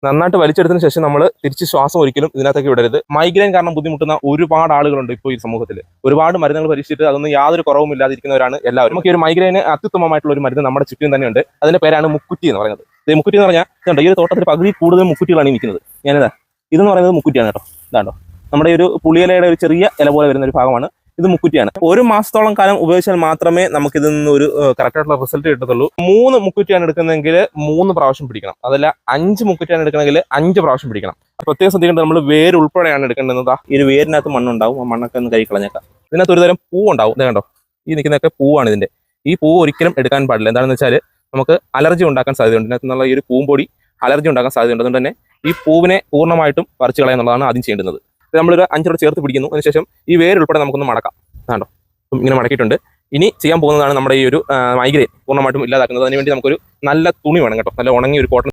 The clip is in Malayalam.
നന്നായിട്ട് വലിച്ചെടുത്തതിന് ശേഷം നമ്മൾ തിരിച്ച് ശ്വാസം ഒരിക്കലും ഇതിനകത്തേക്ക് വിടരുത്. മൈഗ്രെയിൻ കാരണം ബുദ്ധിമുട്ടുന്ന ഒരുപാട് ആളുകളുണ്ട് ഇപ്പോൾ ഈ സമൂഹത്തിൽ. ഒരുപാട് മരുന്നുകൾ പരീക്ഷിച്ചിട്ട് അതൊന്നും യാതൊരു കുറവും ഇല്ലാതിരിക്കുന്നവരാണ് എല്ലാവരും. നമുക്ക് ഈ ഒരു മൈഗ്രെയിന് അത്യുത്തമമായിട്ടുള്ള ഒരു മരുന്ന് നമ്മുടെ ചുറ്റും തന്നെയുണ്ട്. അതിന്റെ പേരാണ് മുക്കുറ്റി എന്ന് പറയുന്നത്. ഈ മുക്കുറ്റി എന്ന് പറഞ്ഞാൽ ഈ ഒരു തോട്ടത്തിൽ പകുതി കൂടുതൽ മുക്കുറ്റികളാണ് ഈ നിൽക്കുന്നത്. ഞാനിതാ ഇതെന്ന് പറയുന്നത് മുക്കുറ്റിയാണ് കേട്ടോ. ഇതാണ്ടോ നമ്മുടെ ഒരു പുളിയിലയുടെ ഒരു ചെറിയ ഇല പോലെ വരുന്ന ഒരു ഭാഗമാണ്. ഇത് മുക്കുറ്റിയാണ്. 1 മാസത്തോളം കാലം ഉപയോഗിച്ചാൽ മാത്രമേ നമുക്ക് ഇതിൽ നിന്ന് ഒരു കറക്റ്റ് ആയിട്ടുള്ള റിസൾട്ട് കിട്ടത്തുള്ളൂ. 3 മുക്കുറ്റിയാണ് എടുക്കുന്നതെങ്കിൽ 3 പ്രാവശ്യം പിടിക്കണം. അതല്ല 5 മുക്കുറ്റിയാണ് എടുക്കണമെങ്കിൽ 5 പ്രാവശ്യം പിടിക്കണം. പ്രത്യേകം ശ്രദ്ധിക്കേണ്ടത് നമ്മൾ വേര് ഉൾപ്പെടെയാണ് എടുക്കേണ്ടത്. ഈ ഒരു വേരിനകത്ത് മണ്ണുണ്ടാവും. ആ മണ്ണൊക്കെ ഒന്ന് കൈ കളഞ്ഞേക്കാം. ഇതിനകത്ത് ഒരുതരം പൂവുണ്ടാവും. ഇത് കണ്ടോ, ഈ നിൽക്കുന്നതൊക്കെ പൂവാണ് ഇതിന്റെ. ഈ പൂവ് ഒരിക്കലും എടുക്കാൻ പാടില്ല. എന്താണെന്ന് വെച്ചാൽ നമുക്ക് അലർജി ഉണ്ടാക്കാൻ സാധ്യതയുണ്ട്. ഇതിനകത്ത് നിന്നുള്ള ഈ ഒരു പൂമ്പൊടി അലർജി ഉണ്ടാക്കാൻ സാധ്യതയുണ്ട്. അതുകൊണ്ട് തന്നെ ഈ പൂവിനെ പൂർണ്ണമായിട്ടും പറിച്ചു കളയുക എന്നുള്ളതാണ് ആദ്യം ചെയ്യേണ്ടത്. നമ്മളൊരു 5 ചേർത്ത് പിടിക്കുന്നു. അതിനുശേഷം ഈ വേരുൾപ്പെടെ നമുക്കൊന്ന് മടക്കാം. കണ്ടോ, ഇങ്ങനെ മടക്കിയിട്ടുണ്ട്. ഇനി ചെയ്യാൻ പോകുന്നതാണ് നമ്മുടെ ഈ ഒരു മൈഗ്രെയിൻ പൂർണ്ണമായിട്ടും ഇല്ലാതാക്കുന്നത്. അതിനുവേണ്ടി നമുക്കൊരു നല്ല തുണി വേണം കേട്ടോ. നല്ല ഉണങ്ങിയ ഒരു കോട്ടൺ